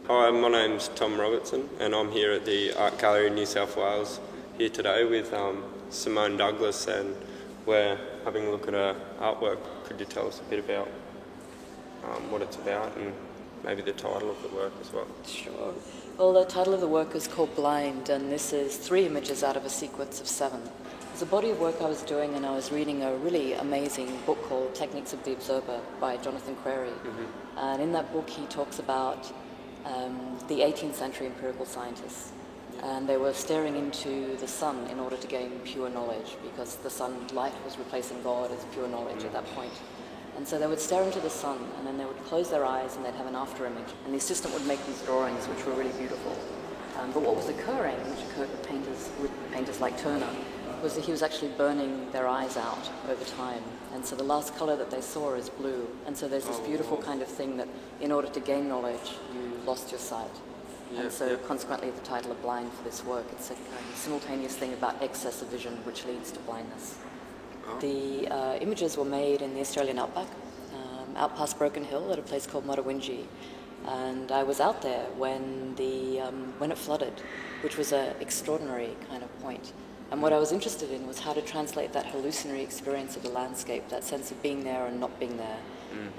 Hi, my name's Tom Robertson and I'm here at the Art Gallery in New South Wales here today with Simone Douglas, and we're having a look at her artwork. Could you tell us a bit about what it's about and maybe the title of the work as well? Sure. Well, the title of the work is called Blind, and this is 3 images out of a sequence of 7. It's a body of work I was doing, and I was reading a really amazing book called Techniques of the Observer by Jonathan Crary. Mm-hmm. And in that book he talks about the 18th century empirical scientists. And they were staring into the sun in order to gain pure knowledge, because the sunlight was replacing God as pure knowledge at that point. And so they would stare into the sun, and then they would close their eyes and they'd have an after image. And the assistant would make these drawings, which were really beautiful. But what was occurring, which occurred with painters like Turner, was that he was actually burning their eyes out over time. And so the last colour that they saw is blue. And so there's this beautiful kind of thing that in order to gain knowledge, you lost your sight. And so consequently the title of Blind for this work, it's a kind of simultaneous thing about excess of vision which leads to blindness. The images were made in the Australian outback, out past Broken Hill at a place called Murruwinji. And I was out there when it flooded, which was an extraordinary kind of point. And what I was interested in was how to translate that hallucinatory experience of the landscape, that sense of being there and not being there.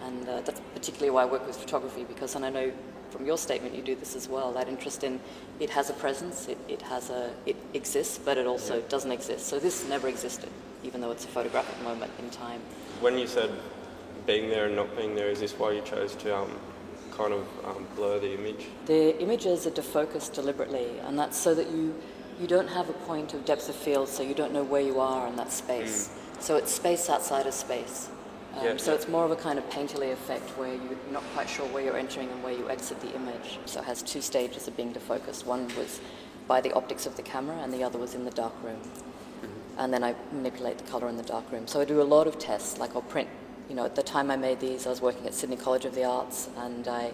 And that's particularly why I work with photography, because, and I know from your statement you do this as well, that interest in it has a presence, it exists, but it also doesn't exist. So this never existed, even though it's a photographic moment in time. When you said being there and not being there, is this why you chose to kind of blur the image? The images are defocused deliberately, and that's so that you don't have a point of depth of field, so you don't know where you are in that space. So it's space outside of space. So it's more of a kind of painterly effect where you're not quite sure where you're entering and where you exit the image. So it has 2 stages of being defocused. One was by the optics of the camera, and the other was in the dark room. And then I manipulate the colour in the dark room. So I do a lot of tests, like I'll print, at the time I made these, I was working at Sydney College of the Arts, and I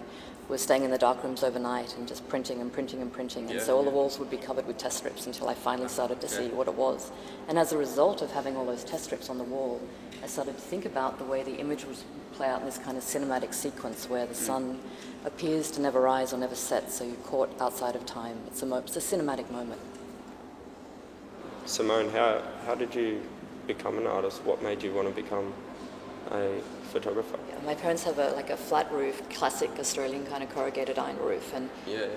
was staying in the dark rooms overnight and just printing and printing and printing. And so all the walls would be covered with test strips until I finally started to see what it was. And as a result of having all those test strips on the wall, I started to think about the way the image would play out in this kind of cinematic sequence where the sun appears to never rise or never set, so you're caught outside of time. It's a cinematic moment. Simone, how did you become an artist? What made you want to become a photographer? My parents have a flat roof, classic Australian kind of corrugated iron roof, and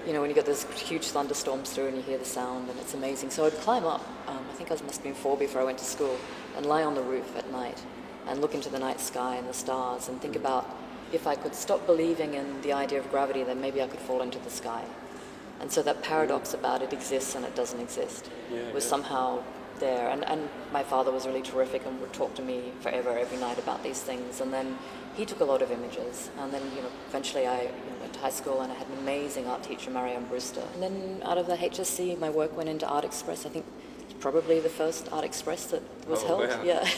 when you get those huge thunderstorms through and you hear the sound, and it's amazing. So I'd climb up, I think I must have been 4 before I went to school, and lie on the roof at night and look into the night sky and the stars and think about if I could stop believing in the idea of gravity, then maybe I could fall into the sky. And so that paradox about it exists and it doesn't exist was somehow there. And my father was really terrific and would talk to me forever, every night about these things. And then he took a lot of images. And then, eventually I went to high school and I had an amazing art teacher, Marianne Brewster. And then out of the HSC, my work went into Art Express. I think it's probably the first Art Express that was held. Wow. Yeah,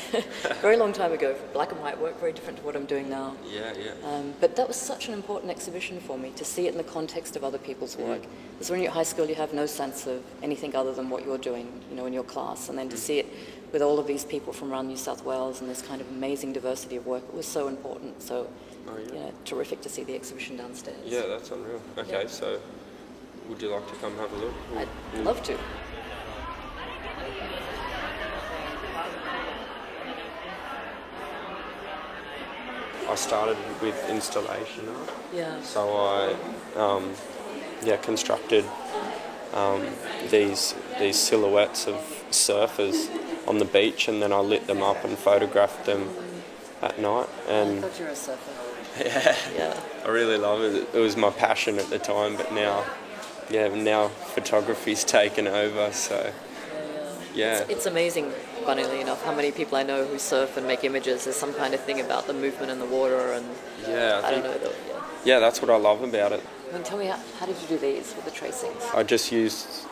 very long time ago. Black and white work, very different to what I'm doing now. But that was such an important exhibition for me, to see it in the context of other people's work. Because when you're at high school, you have no sense of anything other than what you're doing, in your class. And then to see it with all of these people from around New South Wales and this kind of amazing diversity of work, it was so important. So, terrific to see the exhibition downstairs. Yeah, that's unreal. Okay, so would you like to come have a look? I'd love to. I started with installation art. Yeah. So I constructed these silhouettes of surfers on the beach, and then I lit them up and photographed them at night. And I thought you were a surfer. Yeah. I really love it. It was my passion at the time, but now photography's taken over. So It's amazing, funnily enough, how many people I know who surf and make images. There's some kind of thing about the movement in the water, and I don't know. Yeah, that's what I love about it. Tell me, how did you do these with the tracings? I just used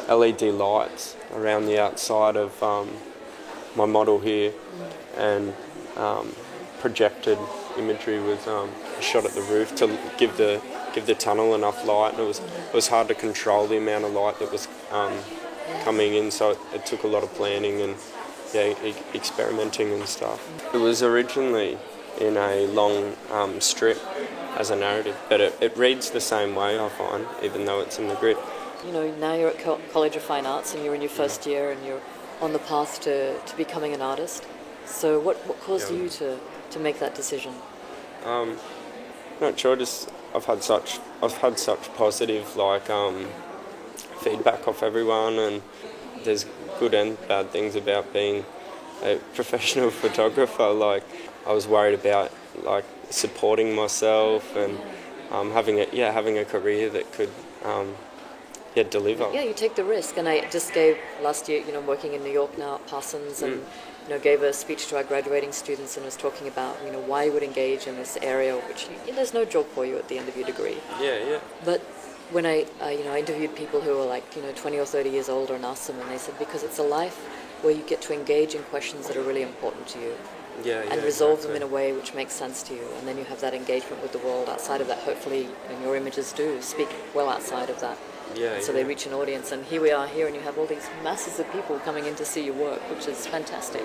LED lights around the outside of my model here, and projected imagery was shot at the roof to give the tunnel enough light, and it was hard to control the amount of light that was coming in, so it took a lot of planning and experimenting and stuff. It was originally in a long strip as a narrative. But it reads the same way, I find, even though it's in the grid. You know, now you're at College of Fine Arts and you're in your first year and you're on the path to becoming an artist. So what caused you to make that decision? Not sure. Just I've had such positive feedback off everyone, and there's good and bad things about being a professional photographer. Like, I was worried about supporting myself and having a career that could deliver. Yeah, you take the risk. And I just gave last year, you know, I'm working in New York now at Parsons, and you know, gave a speech to our graduating students and was talking about, you know, why you would engage in this area, which there's no job for you at the end of your degree. Yeah. But when I interviewed people who were 20 or 30 years older and asked them, and they said because it's a life where you get to engage in questions that are really important to you. And resolve them in a way which makes sense to you, and then you have that engagement with the world outside of that. Hopefully, and your images do speak well outside of that. So they reach an audience, and here we are here, and you have all these masses of people coming in to see your work, which is fantastic.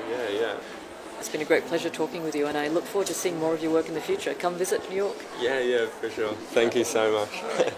It's been a great pleasure talking with you, and I look forward to seeing more of your work in the future. Come visit New York. Yeah, for sure. Thank you so much.